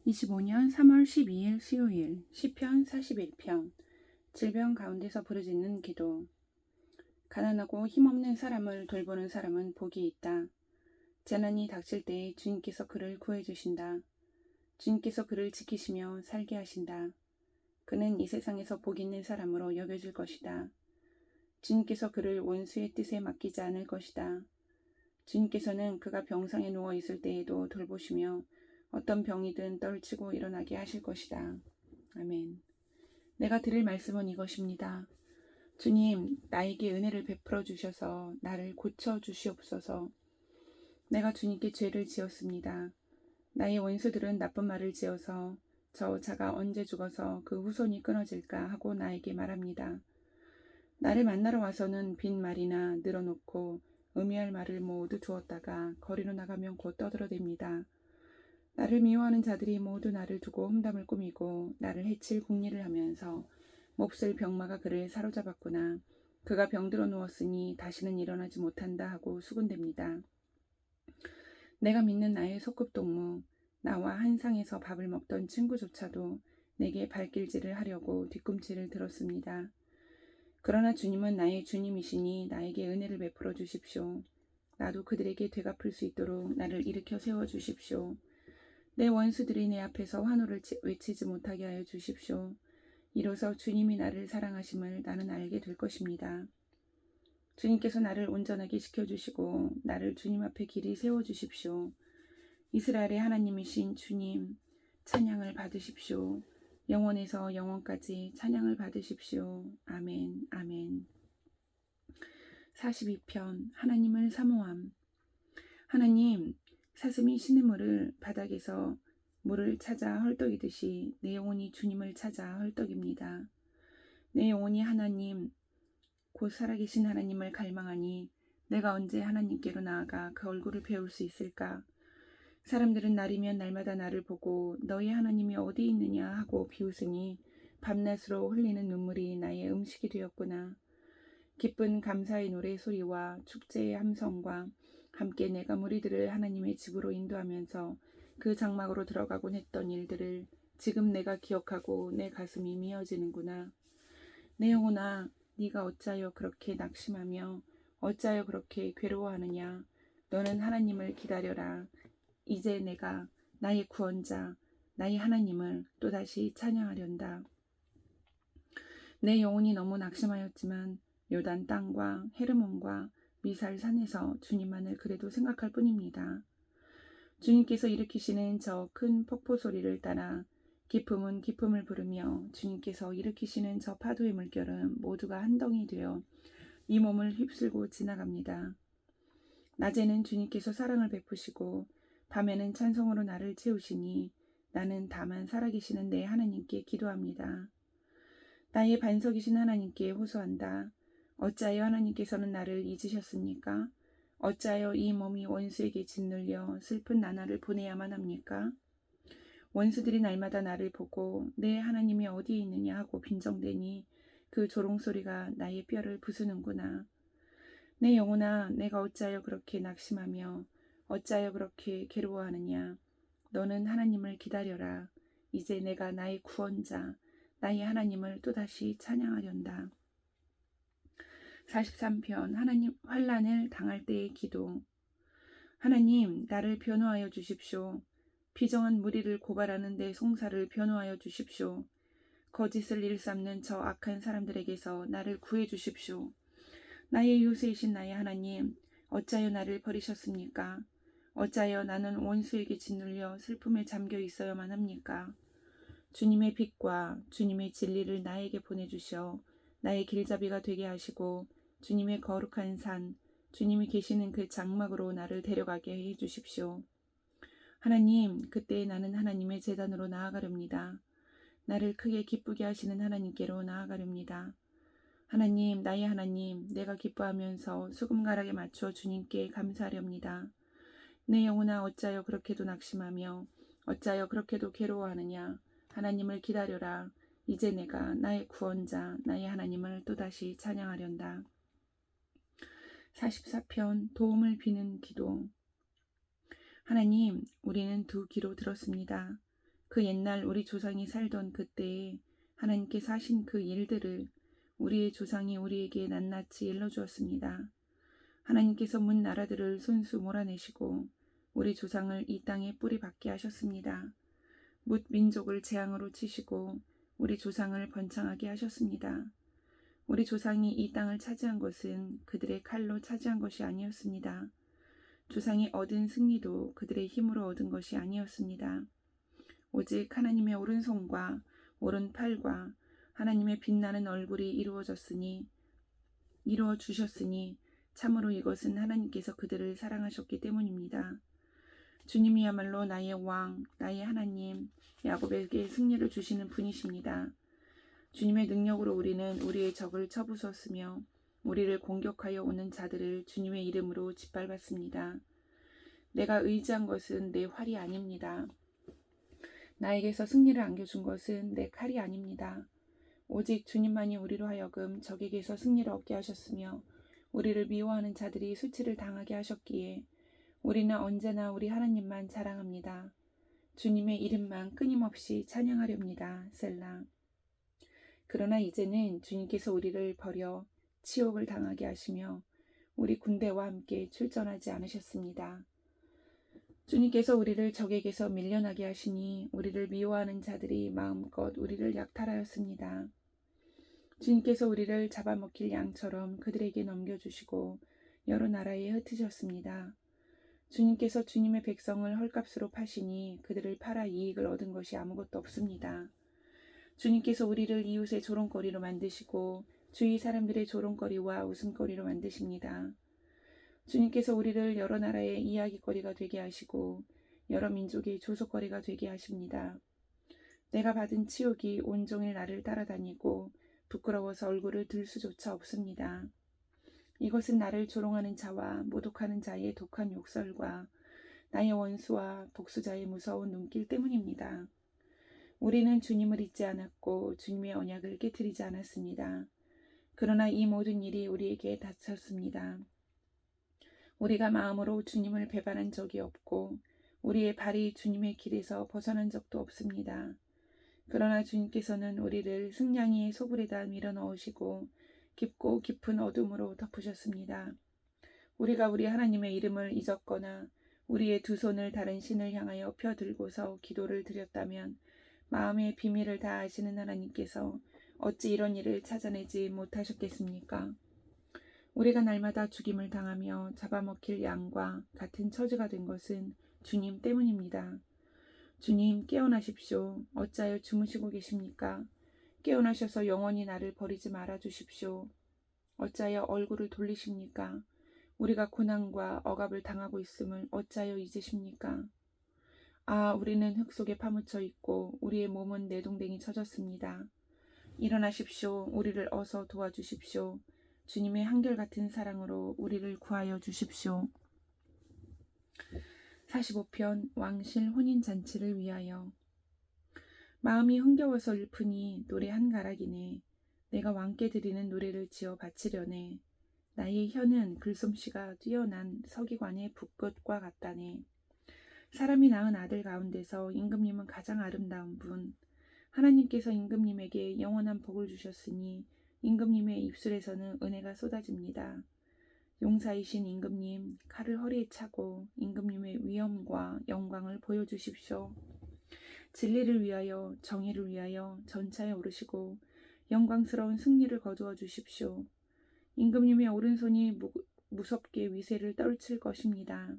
25년 3월 12일 수요일 시편 41편 질병 가운데서 부르짖는 기도. 가난하고 힘없는 사람을 돌보는 사람은 복이 있다. 재난이 닥칠 때에 주님께서 그를 구해주신다. 주님께서 그를 지키시며 살게 하신다. 그는 이 세상에서 복 있는 사람으로 여겨질 것이다. 주님께서 그를 원수의 뜻에 맡기지 않을 것이다. 주님께서는 그가 병상에 누워 있을 때에도 돌보시며 어떤 병이든 떨치고 일어나게 하실 것이다. 아멘. 내가 드릴 말씀은 이것입니다. 주님, 나에게 은혜를 베풀어 주셔서 나를 고쳐 주시옵소서. 내가 주님께 죄를 지었습니다. 나의 원수들은 나쁜 말을 지어서 저 자가 언제 죽어서 그 후손이 끊어질까 하고 나에게 말합니다. 나를 만나러 와서는 빈 말이나 늘어놓고 의미할 말을 모두 두었다가 거리로 나가면 곧 떠들어댑니다. 나를 미워하는 자들이 모두 나를 두고 험담을 꾸미고 나를 해칠 궁리를 하면서 몹쓸 병마가 그를 사로잡았구나. 그가 병들어 누웠으니 다시는 일어나지 못한다 하고 수군댑니다. 내가 믿는 나의 소꿉동무, 나와 한 상에서 밥을 먹던 친구조차도 내게 발길질을 하려고 뒤꿈치를 들었습니다. 그러나 주님은 나의 주님이시니 나에게 은혜를 베풀어 주십시오. 나도 그들에게 되갚을 수 있도록 나를 일으켜 세워 주십시오. 내 원수들이 내 앞에서 환호를 외치지 못하게 하여 주십시오. 이로써 주님이 나를 사랑하심을 나는 알게 될 것입니다. 주님께서 나를 온전하게 시켜주시고 나를 주님 앞에 길이 세워주십시오. 이스라엘의 하나님이신 주님, 찬양을 받으십시오. 영원에서 영원까지 찬양을 받으십시오. 아멘, 아멘. 42편 하나님을 사모함. 하나님, 사슴이 시냇물을 바닥에서 물을 찾아 헐떡이듯이 내 영혼이 주님을 찾아 헐떡입니다. 내 영혼이 하나님, 곧 살아계신 하나님을 갈망하니 내가 언제 하나님께로 나아가 그 얼굴을 배울 수 있을까? 사람들은 날이면 날마다 나를 보고 너희 하나님이 어디 있느냐 하고 비웃으니 밤낮으로 흘리는 눈물이 나의 음식이 되었구나. 기쁜 감사의 노래 소리와 축제의 함성과 함께 내가 무리들을 하나님의 집으로 인도하면서 그 장막으로 들어가곤 했던 일들을 지금 내가 기억하고 내 가슴이 미어지는구나. 내 영혼아, 네가 어찌하여 그렇게 낙심하며 어찌하여 그렇게 괴로워하느냐. 너는 하나님을 기다려라. 이제 내가 나의 구원자, 나의 하나님을 또다시 찬양하련다. 내 영혼이 너무 낙심하였지만 요단 땅과 헤르몬과 미살 산에서 주님만을 그래도 생각할 뿐입니다. 주님께서 일으키시는 저 큰 폭포 소리를 따라 기품은 기품을 부르며 주님께서 일으키시는 저 파도의 물결은 모두가 한 덩이 되어 이 몸을 휩쓸고 지나갑니다. 낮에는 주님께서 사랑을 베푸시고 밤에는 찬송으로 나를 채우시니 나는 다만 살아계시는 내 하나님께 기도합니다. 나의 반석이신 하나님께 호소한다. 어찌하여 하나님께서는 나를 잊으셨습니까? 어찌하여 이 몸이 원수에게 짓눌려 슬픈 나날을 보내야만 합니까? 원수들이 날마다 나를 보고 내 하나님이 어디에 있느냐 하고 빈정대니 그 조롱소리가 나의 뼈를 부수는구나. 내 영혼아, 내가 어찌하여 그렇게 낙심하며 어찌하여 그렇게 괴로워하느냐. 너는 하나님을 기다려라. 이제 내가 나의 구원자, 나의 하나님을 또다시 찬양하련다. 43편 하나님 환난을 당할 때의 기도. 하나님, 나를 변호하여 주십시오. 비정한 무리를 고발하는 내 송사를 변호하여 주십시오. 거짓을 일삼는 저 악한 사람들에게서 나를 구해 주십시오. 나의 요새이신 나의 하나님, 어찌하여 나를 버리셨습니까? 어찌하여 나는 원수에게 짓눌려 슬픔에 잠겨 있어야만 합니까? 주님의 빛과 주님의 진리를 나에게 보내주셔 나의 길잡이가 되게 하시고 주님의 거룩한 산, 주님이 계시는 그 장막으로 나를 데려가게 해주십시오. 하나님, 그때 나는 하나님의 제단으로 나아가렵니다. 나를 크게 기쁘게 하시는 하나님께로 나아가렵니다. 하나님, 나의 하나님, 내가 기뻐하면서 수금가락에 맞춰 주님께 감사하렵니다. 내 영혼아, 어찌하여 그렇게도 낙심하며 어찌하여 그렇게도 괴로워하느냐. 하나님을 기다려라. 이제 내가 나의 구원자, 나의 하나님을 또다시 찬양하련다. 44편 도움을 비는 기도. 하나님, 우리는 두 귀로 들었습니다. 그 옛날 우리 조상이 살던 그때에 하나님께서 하신 그 일들을 우리의 조상이 우리에게 낱낱이 일러주었습니다. 하나님께서 문 나라들을 손수 몰아내시고 우리 조상을 이 땅에 뿌리 박게 하셨습니다. 뭇 민족을 재앙으로 치시고 우리 조상을 번창하게 하셨습니다. 우리 조상이 이 땅을 차지한 것은 그들의 칼로 차지한 것이 아니었습니다. 조상이 얻은 승리도 그들의 힘으로 얻은 것이 아니었습니다. 오직 하나님의 오른손과 오른팔과 하나님의 빛나는 얼굴이 이루어 주셨으니 참으로 이것은 하나님께서 그들을 사랑하셨기 때문입니다. 주님이야말로 나의 왕, 나의 하나님, 야곱에게 승리를 주시는 분이십니다. 주님의 능력으로 우리는 우리의 적을 쳐부쉈으며 우리를 공격하여 오는 자들을 주님의 이름으로 짓밟았습니다. 내가 의지한 것은 내 활이 아닙니다. 나에게서 승리를 안겨준 것은 내 칼이 아닙니다. 오직 주님만이 우리로 하여금 적에게서 승리를 얻게 하셨으며 우리를 미워하는 자들이 수치를 당하게 하셨기에 우리는 언제나 우리 하나님만 자랑합니다. 주님의 이름만 끊임없이 찬양하렵니다. 셀라. 그러나 이제는 주님께서 우리를 버려 치욕을 당하게 하시며 우리 군대와 함께 출전하지 않으셨습니다. 주님께서 우리를 적에게서 밀려나게 하시니 우리를 미워하는 자들이 마음껏 우리를 약탈하였습니다. 주님께서 우리를 잡아먹힐 양처럼 그들에게 넘겨주시고 여러 나라에 흩으셨습니다. 주님께서 주님의 백성을 헐값으로 파시니 그들을 팔아 이익을 얻은 것이 아무것도 없습니다. 주님께서 우리를 이웃의 조롱거리로 만드시고 주위 사람들의 조롱거리와 웃음거리로 만드십니다. 주님께서 우리를 여러 나라의 이야기거리가 되게 하시고 여러 민족의 조속거리가 되게 하십니다. 내가 받은 치욕이 온종일 나를 따라다니고 부끄러워서 얼굴을 들 수조차 없습니다. 이것은 나를 조롱하는 자와 모독하는 자의 독한 욕설과 나의 원수와 복수자의 무서운 눈길 때문입니다. 우리는 주님을 잊지 않았고 주님의 언약을 깨뜨리지 않았습니다. 그러나 이 모든 일이 우리에게 닥쳤습니다. 우리가 마음으로 주님을 배반한 적이 없고 우리의 발이 주님의 길에서 벗어난 적도 없습니다. 그러나 주님께서는 우리를 승냥이의 소굴에다 밀어넣으시고 깊고 깊은 어둠으로 덮으셨습니다. 우리가 우리 하나님의 이름을 잊었거나 우리의 두 손을 다른 신을 향하여 펴들고서 기도를 드렸다면 마음의 비밀을 다 아시는 하나님께서 어찌 이런 일을 찾아내지 못하셨겠습니까? 우리가 날마다 죽임을 당하며 잡아먹힐 양과 같은 처지가 된 것은 주님 때문입니다. 주님 깨어나십시오. 어찌하여 주무시고 계십니까? 깨어나셔서 영원히 나를 버리지 말아 주십시오. 어찌하여 얼굴을 돌리십니까? 우리가 고난과 억압을 당하고 있음을 어찌하여 잊으십니까? 아, 우리는 흙 속에 파묻혀 있고 우리의 몸은 내동댕이 쳐졌습니다. 일어나십시오. 우리를 어서 도와주십시오. 주님의 한결같은 사랑으로 우리를 구하여 주십시오. 45편 왕실 혼인잔치를 위하여. 마음이 흥겨워서 읊으니 노래 한 가락이네. 내가 왕께 드리는 노래를 지어 바치려네. 나의 혀는 글솜씨가 뛰어난 서기관의 붓끝과 같다네. 사람이 낳은 아들 가운데서 임금님은 가장 아름다운 분. 하나님께서 임금님에게 영원한 복을 주셨으니 임금님의 입술에서는 은혜가 쏟아집니다. 용사이신 임금님, 칼을 허리에 차고 임금님의 위엄과 영광을 보여주십시오. 진리를 위하여 정의를 위하여 전차에 오르시고 영광스러운 승리를 거두어 주십시오. 임금님의 오른손이 무섭게 위세를 떨칠 것입니다.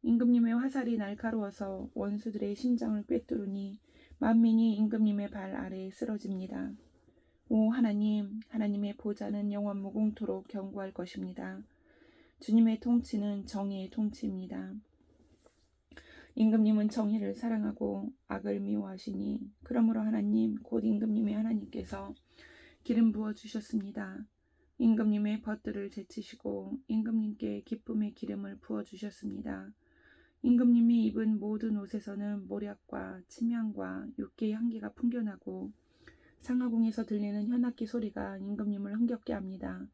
임금님의 화살이 날카로워서 원수들의 심장을 꿰뚫으니 만민이 임금님의 발 아래에 쓰러집니다. 오 하나님, 하나님의 보좌는 영원 무궁토록 견고할 것입니다. 주님의 통치는 정의의 통치입니다. 임금님은 정의를 사랑하고 악을 미워하시니 그러므로 하나님 곧 임금님의 하나님께서 기름 부어 주셨습니다. 임금님의 벗들을 제치시고 임금님께 기쁨의 기름을 부어 주셨습니다. 임금님이 입은 모든 옷에서는 모략과 침향과 육개의 향기가 풍겨나고 상하궁에서 들리는 현악기 소리가 임금님을 흥겹게 합니다.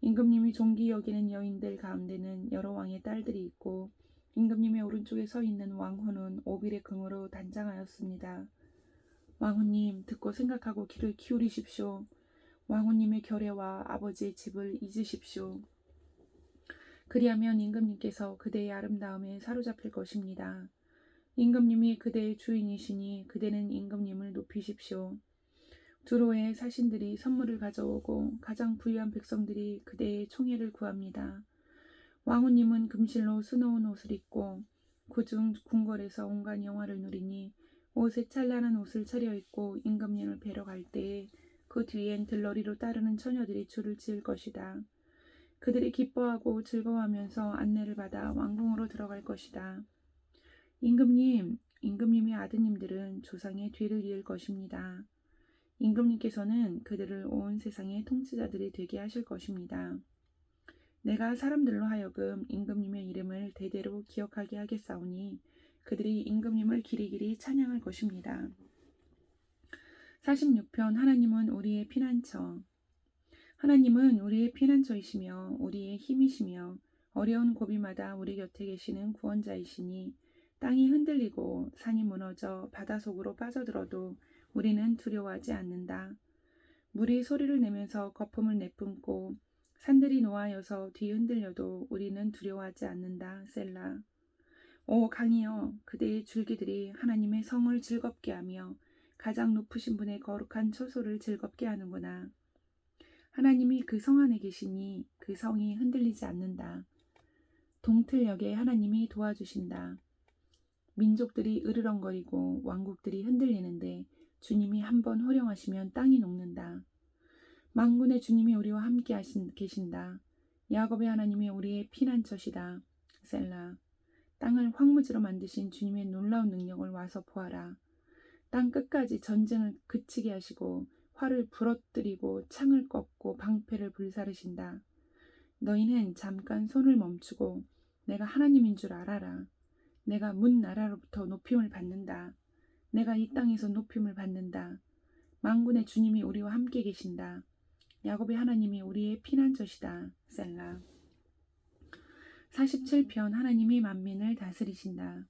임금님이 존귀 여기는 여인들 가운데는 여러 왕의 딸들이 있고 임금님의 오른쪽에 서 있는 왕후는 오빌의 금으로 단장하였습니다. 왕후님, 듣고 생각하고 귀를 기울이십시오. 왕후님의 결례와 아버지의 집을 잊으십시오. 그리하면 임금님께서 그대의 아름다움에 사로잡힐 것입니다. 임금님이 그대의 주인이시니 그대는 임금님을 높이십시오. 두로의 사신들이 선물을 가져오고 가장 부유한 백성들이 그대의 총애를 구합니다. 왕후님은 금실로 수놓은 옷을 입고 그중 궁궐에서 온갖 영화를 누리니 옷에 찬란한 옷을 차려입고 임금님을 뵈러 갈 때에 그 뒤엔 들러리로 따르는 처녀들이 줄을 지을 것이다. 그들이 기뻐하고 즐거워하면서 안내를 받아 왕궁으로 들어갈 것이다. 임금님, 임금님의 아드님들은 조상의 뒤를 이을 것입니다. 임금님께서는 그들을 온 세상의 통치자들이 되게 하실 것입니다. 내가 사람들로 하여금 임금님의 이름을 대대로 기억하게 하겠사오니 그들이 임금님을 길이길이 찬양할 것입니다. 46편 하나님은 우리의 피난처. 하나님은 우리의 피난처이시며 우리의 힘이시며 어려운 고비마다 우리 곁에 계시는 구원자이시니 땅이 흔들리고 산이 무너져 바다 속으로 빠져들어도 우리는 두려워하지 않는다. 물이 소리를 내면서 거품을 내뿜고 산들이 노하여서 뒤흔들려도 우리는 두려워하지 않는다. 셀라. 오 강이여, 그대의 줄기들이 하나님의 성을 즐겁게 하며 가장 높으신 분의 거룩한 처소를 즐겁게 하는구나. 하나님이 그 성 안에 계시니 그 성이 흔들리지 않는다. 동틀역에 하나님이 도와주신다. 민족들이 으르렁거리고 왕국들이 흔들리는데 주님이 한번 호령하시면 땅이 녹는다. 만군의 주님이 우리와 함께 계신다. 야곱의 하나님이 우리의 피난처시다. 셀라. 땅을 황무지로 만드신 주님의 놀라운 능력을 와서 보아라. 땅 끝까지 전쟁을 그치게 하시고 활을 부러뜨리고 창을 꺾고 방패를 불사르신다. 너희는 잠깐 손을 멈추고 내가 하나님인 줄 알아라. 내가 문 나라로부터 높임을 받는다. 내가 이 땅에서 높임을 받는다. 만군의 주님이 우리와 함께 계신다. 야곱의 하나님이 우리의 피난처시다. 셀라. 47편 하나님이 만민을 다스리신다.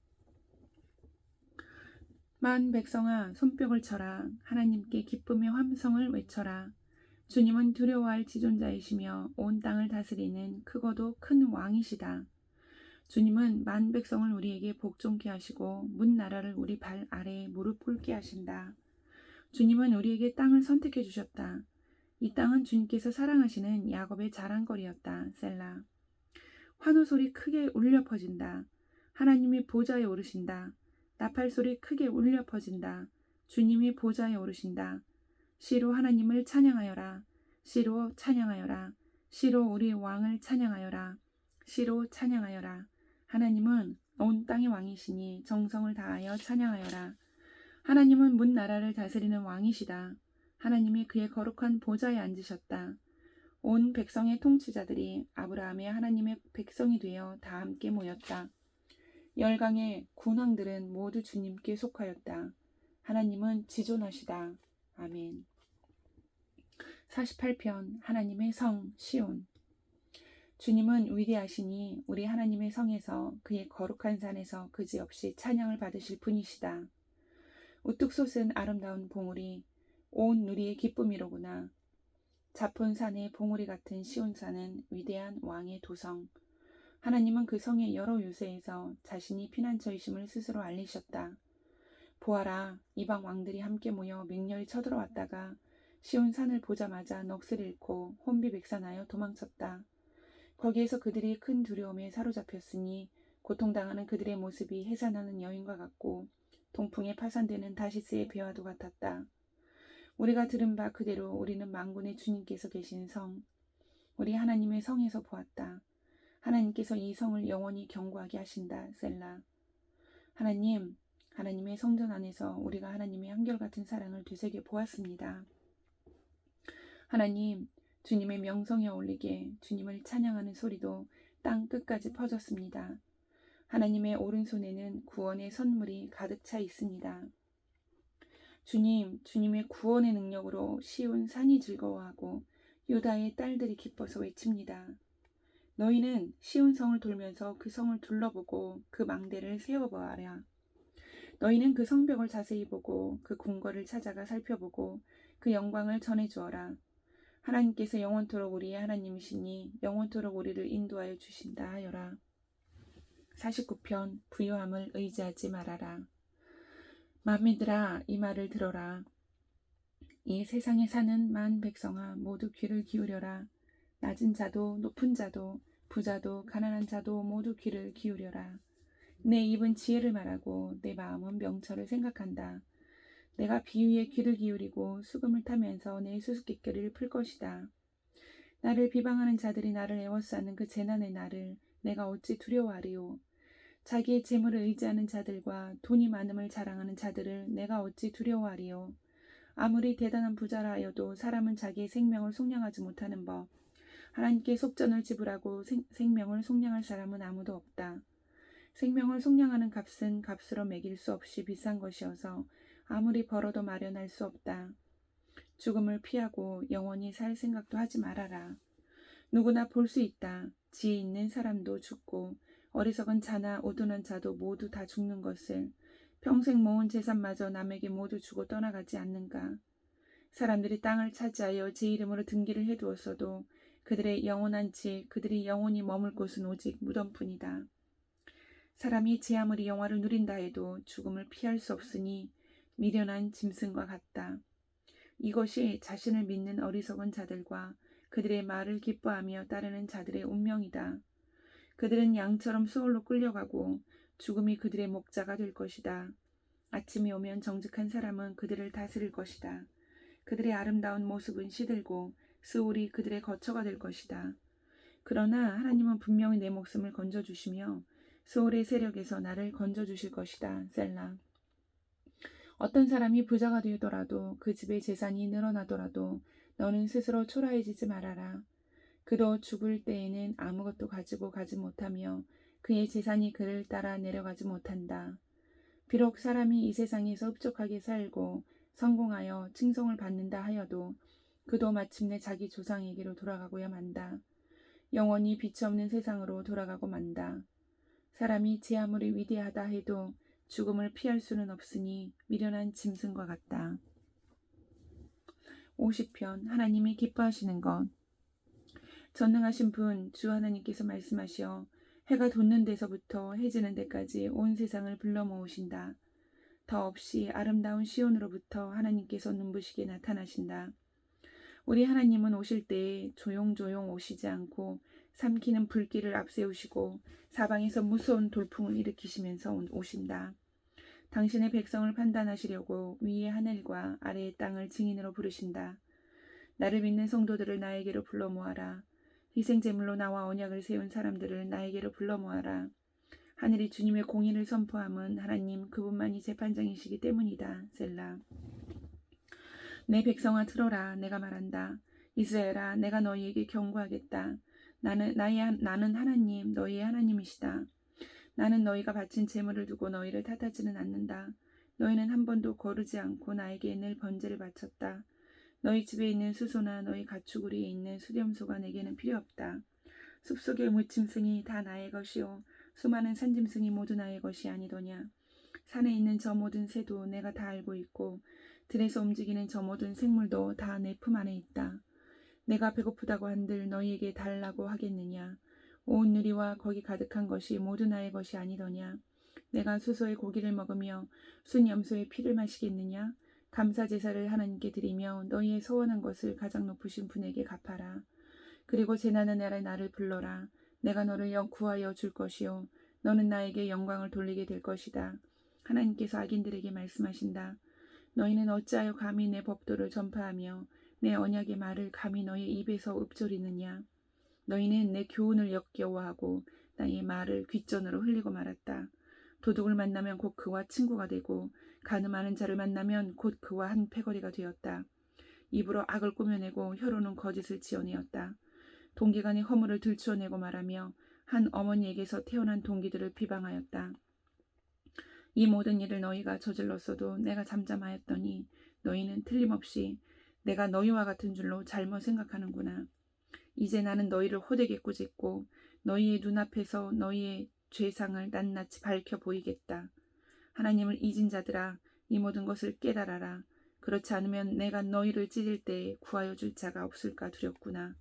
만 백성아 손뼉을 쳐라. 하나님께 기쁨의 함성을 외쳐라. 주님은 두려워할 지존자이시며 온 땅을 다스리는 크고도 큰 왕이시다. 주님은 만 백성을 우리에게 복종케 하시고 문 나라를 우리 발 아래에 무릎 꿇게 하신다. 주님은 우리에게 땅을 선택해 주셨다. 이 땅은 주님께서 사랑하시는 야곱의 자랑거리였다. 셀라. 환호 소리 크게 울려 퍼진다. 하나님이 보좌에 오르신다. 나팔 소리 크게 울려 퍼진다. 주님이 보좌에 오르신다. 시로 하나님을 찬양하여라. 시로 찬양하여라. 시로 우리 왕을 찬양하여라. 시로 찬양하여라. 하나님은 온 땅의 왕이시니 정성을 다하여 찬양하여라. 하나님은 문 나라를 다스리는 왕이시다. 하나님이 그의 거룩한 보좌에 앉으셨다. 온 백성의 통치자들이 아브라함의 하나님의 백성이 되어 다 함께 모였다. 열강의 군왕들은 모두 주님께 속하였다. 하나님은 지존하시다. 아멘. 48편 하나님의 성 시온. 주님은 위대하시니 우리 하나님의 성에서 그의 거룩한 산에서 그지없이 찬양을 받으실 분이시다. 우뚝 솟은 아름다운 봉우리 온 누리의 기쁨이로구나. 자폰산의 봉우리 같은 시온산은 위대한 왕의 도성. 하나님은 그 성의 여러 요새에서 자신이 피난처이심을 스스로 알리셨다. 보아라, 이방 왕들이 함께 모여 맹렬히 쳐들어왔다가 시온산을 보자마자 넋을 잃고 혼비백산하여 도망쳤다. 거기에서 그들이 큰 두려움에 사로잡혔으니 고통당하는 그들의 모습이 해산하는 여인과 같고 동풍에 파산되는 다시스의 배와도 같았다. 우리가 들은 바 그대로 우리는 만군의 주님께서 계신 성, 우리 하나님의 성에서 보았다. 하나님께서 이 성을 영원히 견고하게 하신다. 셀라. 하나님, 하나님의 성전 안에서 우리가 하나님의 한결같은 사랑을 되새겨 보았습니다. 하나님, 주님의 명성에 어울리게 주님을 찬양하는 소리도 땅 끝까지 퍼졌습니다. 하나님의 오른손에는 구원의 선물이 가득 차 있습니다. 주님, 주님의 구원의 능력으로 시온 산이 즐거워하고 유다의 딸들이 기뻐서 외칩니다. 너희는 시온 성을 돌면서 그 성을 둘러보고 그 망대를 세워보아라. 너희는 그 성벽을 자세히 보고 그 궁궐을 찾아가 살펴보고 그 영광을 전해주어라. 하나님께서 영원토록 우리의 하나님이시니 영원토록 우리를 인도하여 주신다 하여라. 49편 부요함을 의지하지 말아라. 만민들아 이 말을 들어라. 이 세상에 사는 만 백성아 모두 귀를 기울여라. 낮은 자도 높은 자도 부자도 가난한 자도 모두 귀를 기울여라. 내 입은 지혜를 말하고 내 마음은 명철을 생각한다. 내가 비유에 귀를 기울이고 수금을 타면서 내 수수께끼를 풀 것이다. 나를 비방하는 자들이 나를 애워싸는 그 재난의 날을 내가 어찌 두려워하리요. 자기의 재물을 의지하는 자들과 돈이 많음을 자랑하는 자들을 내가 어찌 두려워하리요. 아무리 대단한 부자라 하여도 사람은 자기의 생명을 속량하지 못하는 법. 하나님께 속전을 지불하고 생명을 속량할 사람은 아무도 없다. 생명을 속량하는 값은 값으로 매길 수 없이 비싼 것이어서 아무리 벌어도 마련할 수 없다. 죽음을 피하고 영원히 살 생각도 하지 말아라. 누구나 볼 수 있다. 지혜 있는 사람도 죽고 어리석은 자나 우둔한 자도 모두 다 죽는 것을. 평생 모은 재산마저 남에게 모두 주고 떠나가지 않는가. 사람들이 땅을 차지하여 제 이름으로 등기를 해두었어도 그들의 영원한 집, 그들이 영원히 머물 곳은 오직 무덤뿐이다. 사람이 제 아무리 영화를 누린다 해도 죽음을 피할 수 없으니 미련한 짐승과 같다. 이것이 자신을 믿는 어리석은 자들과 그들의 말을 기뻐하며 따르는 자들의 운명이다. 그들은 양처럼 수월로 끌려가고 죽음이 그들의 목자가 될 것이다. 아침이 오면 정직한 사람은 그들을 다스릴 것이다. 그들의 아름다운 모습은 시들고 스올이 그들의 거처가 될 것이다. 그러나 하나님은 분명히 내 목숨을 건져주시며 스올의 세력에서 나를 건져주실 것이다. 셀라. 어떤 사람이 부자가 되더라도 그 집의 재산이 늘어나더라도 너는 스스로 초라해지지 말아라. 그도 죽을 때에는 아무것도 가지고 가지 못하며 그의 재산이 그를 따라 내려가지 못한다. 비록 사람이 이 세상에서 흡족하게 살고 성공하여 칭송을 받는다 하여도 그도 마침내 자기 조상에게로 돌아가고야 만다. 영원히 빛이 없는 세상으로 돌아가고 만다. 사람이 제 아무리 위대하다 해도 죽음을 피할 수는 없으니 미련한 짐승과 같다. 50편 하나님이 기뻐하시는 것. 전능하신 분 주 하나님께서 말씀하시어 해가 돋는 데서부터 해지는 데까지 온 세상을 불러 모으신다. 더없이 아름다운 시온으로부터 하나님께서 눈부시게 나타나신다. 우리 하나님은 오실 때에 조용조용 오시지 않고 삼키는 불길을 앞세우시고 사방에서 무서운 돌풍을 일으키시면서 오신다. 당신의 백성을 판단하시려고 위의 하늘과 아래의 땅을 증인으로 부르신다. 나를 믿는 성도들을 나에게로 불러 모아라. 희생제물로 나와 언약을 세운 사람들을 나에게로 불러 모아라. 하늘이 주님의 공의를 선포함은 하나님 그분만이 재판장이시기 때문이다. 셀라. 내 백성아 들어라. 내가 말한다. 이스라엘아 내가 너희에게 경고하겠다. 나는 하나님 너희의 하나님이시다. 나는 너희가 바친 제물을 두고 너희를 탓하지는 않는다. 너희는 한 번도 거르지 않고 나에게 늘 번제를 바쳤다. 너희 집에 있는 수소나 너희 가축우리에 있는 수렴소가 내게는 필요 없다. 숲속의 무짐승이 다 나의 것이요 수많은 산짐승이 모두 나의 것이 아니더냐. 산에 있는 저 모든 새도 내가 다 알고 있고 들에서 움직이는 저 모든 생물도 다 내 품 안에 있다. 내가 배고프다고 한들 너희에게 달라고 하겠느냐. 온 누리와 거기 가득한 것이 모두 나의 것이 아니더냐. 내가 수소의 고기를 먹으며 순염소의 피를 마시겠느냐. 감사 제사를 하나님께 드리며 너희의 소원한 것을 가장 높으신 분에게 갚아라. 그리고 재난의 날에 나를 불러라. 내가 너를 구하여 줄 것이요 너는 나에게 영광을 돌리게 될 것이다. 하나님께서 악인들에게 말씀하신다. 너희는 어찌하여 감히 내 법도를 전파하며 내 언약의 말을 감히 너희 입에서 읊조리느냐. 너희는 내 교훈을 역겨워하고 나의 말을 귓전으로 흘리고 말았다. 도둑을 만나면 곧 그와 친구가 되고 가늠하는 자를 만나면 곧 그와 한 패거리가 되었다. 입으로 악을 꾸며내고 혀로는 거짓을 지어내었다. 동기간의 허물을 들추어내고 말하며 한 어머니에게서 태어난 동기들을 비방하였다. 이 모든 일을 너희가 저질렀어도 내가 잠잠하였더니 너희는 틀림없이 내가 너희와 같은 줄로 잘못 생각하는구나. 이제 나는 너희를 호되게 꾸짖고 너희의 눈앞에서 너희의 죄상을 낱낱이 밝혀 보이겠다. 하나님을 잊은 자들아, 이 모든 것을 깨달아라. 그렇지 않으면 내가 너희를 찢을 때에 구하여 줄 자가 없을까 두렵구나.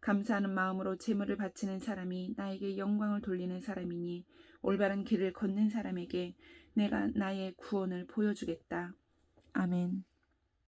감사하는 마음으로 제물을 바치는 사람이 나에게 영광을 돌리는 사람이니 올바른 길을 걷는 사람에게 내가 나의 구원을 보여주겠다. 아멘.